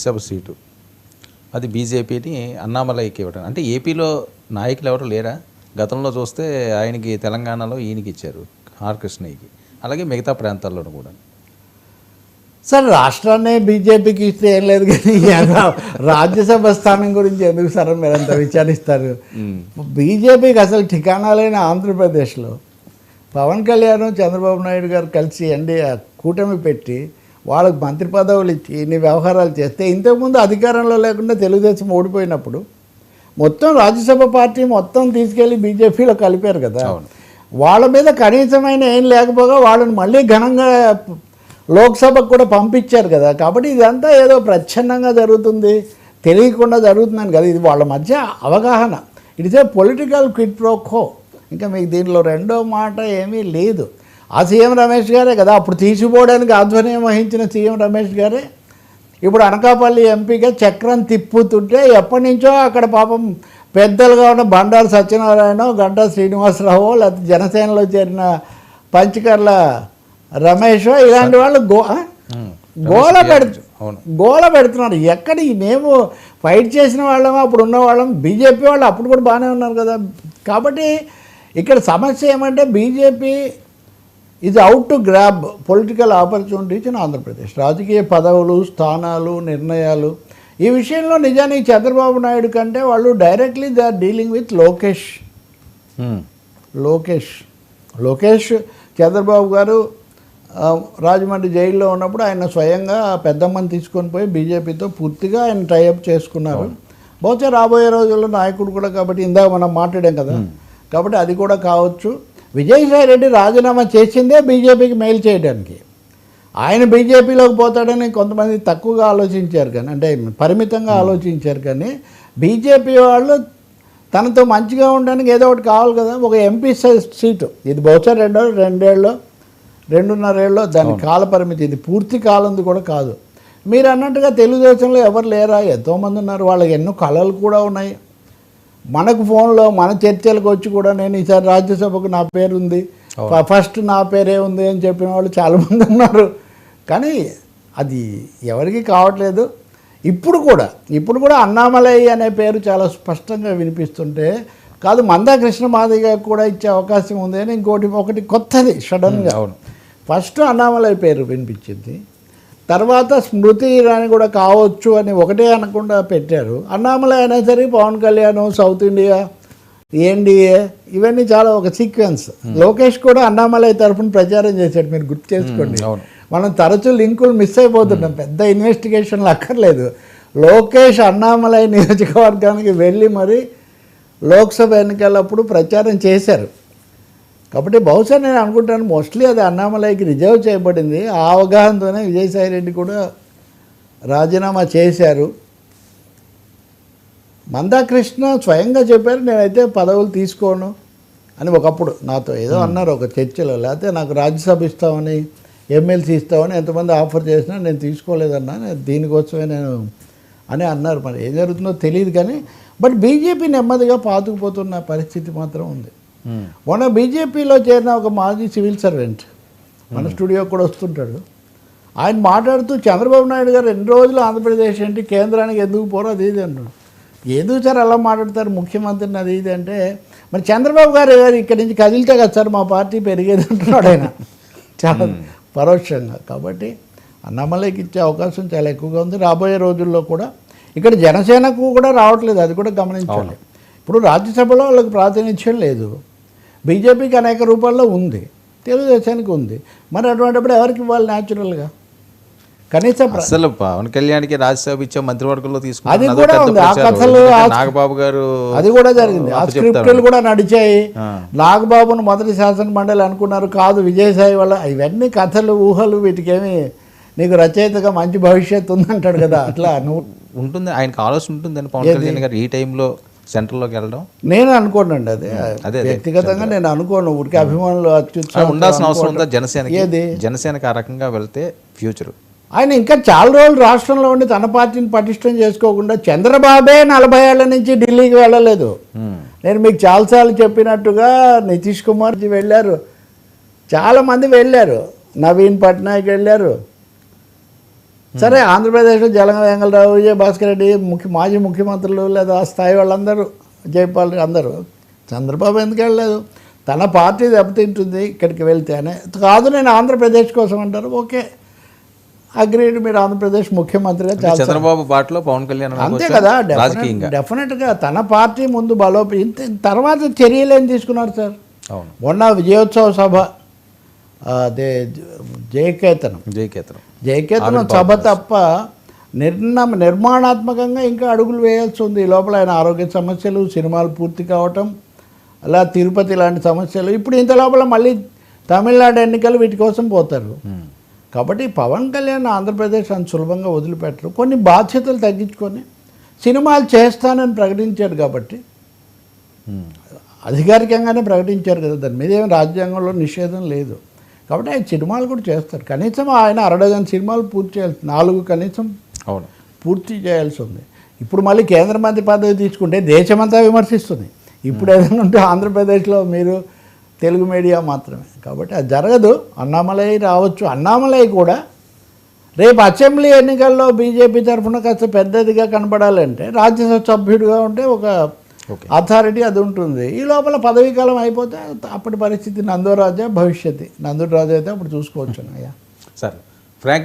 సభ seat అది బీజేపీని అన్నామలైకి ఇవ్వడం. అంటే ఏపీలో నాయకులు ఎవరు లేరా? గతంలో చూస్తే ఆయనకి తెలంగాణలో ఈయనకి ఇచ్చారు, ఆర్ కృష్ణయ్యకి, అలాగే మిగతా ప్రాంతాల్లోనూ కూడా. సార్ రాష్ట్రాన్ని బీజేపీకి ఇస్తే ఏం లేదు, కానీ రాజ్యసభ స్థానం గురించి ఎందుకు సార్ మీరు అంత విచారిస్తారు? బీజేపీకి అసలు ఠికానా లేని ఆంధ్రప్రదేశ్లో పవన్ కళ్యాణ్ చంద్రబాబు నాయుడు గారు కలిసి ఎన్డీఏ కూటమి పెట్టి వాళ్ళకి మంత్రి పదవులు ఇచ్చి ఇన్ని వ్యవహారాలు చేస్తే, ఇంతకుముందు అధికారంలో లేకుండా తెలుగుదేశం ఓడిపోయినప్పుడు మొత్తం రాజ్యసభ పార్టీ మొత్తం తీసుకెళ్ళి బీజేపీలో కలిపారు కదా. వాళ్ళ మీద కనీసమైన ఏం లేకపోగా వాళ్ళని మళ్ళీ ఘనంగా లోక్సభకు కూడా పంపించారు కదా. కాబట్టి ఇదంతా ఏదో ప్రచ్ఛన్నంగా జరుగుతుంది, తెలియకుండా జరుగుతుందని కదా, ఇది వాళ్ళ మధ్య అవగాహన. It is a political quid pro quo. ఇంకా మీకు దీనిలో రెండో మాట ఏమీ లేదు. ఆ సీఎం రమేష్ గారే కదా అప్పుడు తీసిపోవడానికి ఆధ్వర్యం వహించిన సీఎం రమేష్ గారే ఇప్పుడు అనకాపల్లి ఎంపీగా చక్రం తిప్పుతుంటే ఎప్పటి నుంచో అక్కడ పాపం పెద్దలుగా ఉన్న బండారు సత్యనారాయణ, గంటా శ్రీనివాసరావు, లేకపోతే జనసేనలో చేరిన పంచకర్ల రమేష్, ఇలాంటి వాళ్ళు గోల పెడుతున్నారు. ఎక్కడ మేము ఫైట్ చేసిన వాళ్ళము అప్పుడు ఉన్న వాళ్ళం, బీజేపీ వాళ్ళు అప్పుడు కూడా బాగానే ఉన్నారు కదా. కాబట్టి ఇక్కడ సమస్య ఏమంటే BJP is out to grab political opportunities in Andhra Pradesh. రాజకీయ పదవులు, స్థానాలు, నిర్ణయాలు ఈ విషయంలో నిజానికి చంద్రబాబు నాయుడు కంటే వాళ్ళు directly they are dealing with Lokesh Chandrababu garu Rajahmundry జైల్లో ఉన్నప్పుడు ఆయన స్వయంగా పెద్దమ్మని తీసుకొని పోయి బీజేపీతో పూర్తిగా ఆయన టైఅప్ చేసుకున్నారు. బహుశా రాబోయే రోజుల్లో నాయకుడు కూడా, కాబట్టి ఇందాక మనం మాట్లాడాం కదా, కాబట్టి అది కూడా కావచ్చు. విజయసాయి రెడ్డి రాజీనామా చేసిందే బీజేపీకి మెయిల్ చేయడానికి. ఆయన బీజేపీలోకి పోతాడని కొంతమంది తక్కువగా ఆలోచించారు, కానీ అంటే పరిమితంగా ఆలోచించారు. కానీ బీజేపీ వాళ్ళు తనతో మంచిగా ఉండడానికి ఏదో ఒకటి కావాలి కదా. ఒక ఎంపీ సీటు, ఇది బహుశా 2.5 ఏళ్ళు దాని కాల పరిమితి, ఇది పూర్తి కాలంది కూడా కాదు. మీరు అన్నట్టుగా తెలుగుదేశంలో ఎవరు లేరా? ఎంతోమంది ఉన్నారు, వాళ్ళకి ఎన్నో కళలు కూడా ఉన్నాయి. మనకు ఫోన్లో మన చర్చలకు వచ్చి కూడా నేను ఈసారి రాజ్యసభకు నా పేరు ఉంది, ఫస్ట్ నా పేరే ఉంది అని చెప్పిన వాళ్ళు చాలామంది ఉన్నారు. కానీ అది ఎవరికి కావట్లేదు. ఇప్పుడు కూడా అన్నామలై అనే పేరు చాలా స్పష్టంగా వినిపిస్తుంటే, కాదు మందా కృష్ణ మాదిగా కూడా ఇచ్చే అవకాశం ఉంది అని ఒకటి కొత్తది సడన్గా. ఫస్ట్ అన్నామలై పేరు వినిపించింది, తర్వాత స్మృతి ఇరానీ కూడా కావచ్చు అని ఒకటే అనకుండా పెట్టారు. అన్నామలై అనేసరికి Pawan Kalyan, south India, NDA, ఇవన్నీ చాలా ఒక సీక్వెన్స్. లోకేష్ కూడా అన్నామలై తరఫున ప్రచారం చేశాడు, మీరు గుర్తు చేసుకోండి. మనం తరచూ లింకులు మిస్ అయిపోతున్నాం, పెద్ద ఇన్వెస్టిగేషన్లు అక్కర్లేదు. లోకేష్ అన్నామలై నియోజకవర్గానికి వెళ్ళి మరి లోక్సభ ఎన్నికలప్పుడు ప్రచారం చేశారు. కాబట్టి బహుశా నేను అనుకుంటాను మోస్ట్లీ అది అన్నామలైకి రిజర్వ్ చేయబడింది. ఆ అవగాహనతోనే విజయసాయి రెడ్డి కూడా రాజీనామా చేశారు. మందాకృష్ణ స్వయంగా చెప్పారు, నేనైతే పదవులు తీసుకోను అని ఒకప్పుడు నాతో ఏదో అన్నారు ఒక చర్చలో. లేకపోతే నాకు రాజ్యసభ ఇస్తామని, ఎమ్మెల్సీ ఇస్తామని ఎంతమంది ఆఫర్ చేసినా నేను తీసుకోలేదన్నా, దీనికోసమే నేను అని అన్నారు. మరి ఏం జరుగుతుందో తెలియదు, కానీ బట్ బీజేపీ నెమ్మదిగా పాతుకుపోతున్న పరిస్థితి మాత్రం ఉంది. మొన్న బీజేపీలో చేరిన ఒక మాజీ సివిల్ సర్వెంట్ మన స్టూడియో కూడా వస్తుంటాడు, ఆయన మాట్లాడుతూ చంద్రబాబు నాయుడు గారు 2 రోజులు ఆంధ్రప్రదేశ్ ఏంటి, కేంద్రానికి ఎందుకు పోరు అది ఇది అంటాడు. ఎందుకు సార్ అలా మాట్లాడతారు ముఖ్యమంత్రిని అది ఇది అంటే, మరి చంద్రబాబు గారు ఇక్కడి నుంచి కదిలితే కదా సార్ మా పార్టీ పెరిగేది అంటున్నాడు ఆయన చాలా పరోక్షంగా. కాబట్టి అన్నామలైకి ఇచ్చే అవకాశం చాలా ఎక్కువగా ఉంది. రాబోయే రోజుల్లో కూడా ఇక్కడ జనసేనకు కూడా రావట్లేదు, అది కూడా గమనించాలి. ఇప్పుడు రాజ్యసభలో వాళ్ళకి ప్రాతినిధ్యం లేదు, బీజేపీకి అనేక రూపాల్లో ఉంది, తెలుగుదేశానికి ఉంది. మరి అటువంటిప్పుడు ఎవరికి ఇవ్వాలి? న్యాచురల్గా కనీసం అసలు పవన్ కళ్యాణ్కి రాజ్యసభ ఇచ్చే మంత్రివర్గంలో తీసుకుని అది కూడా ఉంది. ఆ కథలు నాగబాబు గారు అది కూడా జరిగింది, ఆ స్క్రిప్టులు కూడా నడిచాయి. నాగబాబును మొదటి శాసన మండలి అనుకున్నారు, కాదు విజయసాయి వల్ల. ఇవన్నీ కథలు, ఊహలు, వీటికేమి నీకు రచయితగా మంచి భవిష్యత్తు ఉందంటాడు కదా, అట్లా నువ్వు ఉంటుంది. ఆయనకు ఆలోచన ఉంటుందని పవన్ కళ్యాణ్ గారు ఈ టైంలో సెంటర్లోకి వెళ్ళడం నేను అనుకోనండి. అదే వ్యక్తిగతంగా నేను అనుకోను, ఊరికి అభిమానులు ఉండాల్సిన అవసరం ఉందా జనసేనకి ఆ రకంగా వెళ్తే ఫ్యూచర్? ఆయన ఇంకా చాలా రోజులు రాష్ట్రంలో ఉండి తన పార్టీని పటిష్టం చేసుకోకుండా, చంద్రబాబే 40 ఏళ్ల నుంచి ఢిల్లీకి వెళ్ళలేదు. నేను మీకు చాలాసార్లు చెప్పినట్టుగా నితీష్ కుమార్జీ వెళ్ళారు, చాలామంది వెళ్ళారు, నవీన్ పట్నాయక్ వెళ్ళారు, సరే ఆంధ్రప్రదేశ్లో జలగం వెంగళరావు, విజయభాస్కర్ రెడ్డి మాజీ ముఖ్యమంత్రులు లేదా ఆ స్థాయి వాళ్ళందరూ, జైపాల్ అందరూ, చంద్రబాబు ఎందుకు వెళ్ళలేదు? తన పార్టీ దెబ్బతింటుంది ఇక్కడికి వెళ్తే అనే కాదు, నేను ఆంధ్రప్రదేశ్ కోసం అంటారు. ఓకే, అగ్రీడ్, మీరు ఆంధ్రప్రదేశ్ ముఖ్యమంత్రిగా చాలా చంద్రబాబు బాటలో పవన్ కళ్యాణ్ అంతే కదా. రాజకీయంగా డెఫినెట్గా తన పార్టీ ముందు తర్వాత చర్యలు ఏం తీసుకున్నారు సార్? అవును, మొన్న విజయోత్సవ సభ, అదే జయకేతనం సభ తప్ప నిర్మాణాత్మకంగా ఇంకా అడుగులు వేయాల్సి ఉంది. ఈ లోపల ఆయన ఆరోగ్య సమస్యలు, సినిమాలు పూర్తి కావటం, అలా తిరుపతి లాంటి సమస్యలు, ఇప్పుడు ఇంత లోపల మళ్ళీ తమిళనాడు ఎన్నికలు, వీటి కోసం పోతారు. కాబట్టి పవన్ కళ్యాణ్ ఆంధ్రప్రదేశ్ అంత సులభంగా వదిలిపెట్టరు. కొన్ని బాధ్యతలు తగ్గించుకొని సినిమాలు చేస్తానని ప్రకటించాడు కాబట్టి, అధికారికంగానే ప్రకటించారు కదా, దాని మీద ఏమి రాజ్యాంగంలో నిషేధం లేదు. కాబట్టి ఆయన సినిమాలు కూడా చేస్తారు. కనీసం ఆయన 6 సినిమాలు పూర్తి చేయాలి, 4 కనీసం అవును పూర్తి చేయాల్సి ఉంది. ఇప్పుడు మళ్ళీ కేంద్ర మంత్రి పదవి తీసుకుంటే దేశమంతా విమర్శిస్తుంది. ఇప్పుడు ఏదైనా ఉంటే ఆంధ్రప్రదేశ్లో మీరు తెలుగు మీడియా మాత్రమే. కాబట్టి అది జరగదు. అన్నామలై రావచ్చు. అన్నామలై కూడా రేపు అసెంబ్లీ ఎన్నికల్లో బీజేపీ తరఫున కాస్త పెద్దదిగా కనపడాలంటే రాజ్యసభ సభ్యుడిగా ఉంటే ఒక అథారిటీ అది ఉంటుంది. ఈ లోపల పదవీ కాలం అయిపోతే అప్పటి పరిస్థితి నందోరాజా భవిష్యత్తు. నందోరాజు అయితే అప్పుడు చూసుకోవచ్చు అయ్యా. సరే.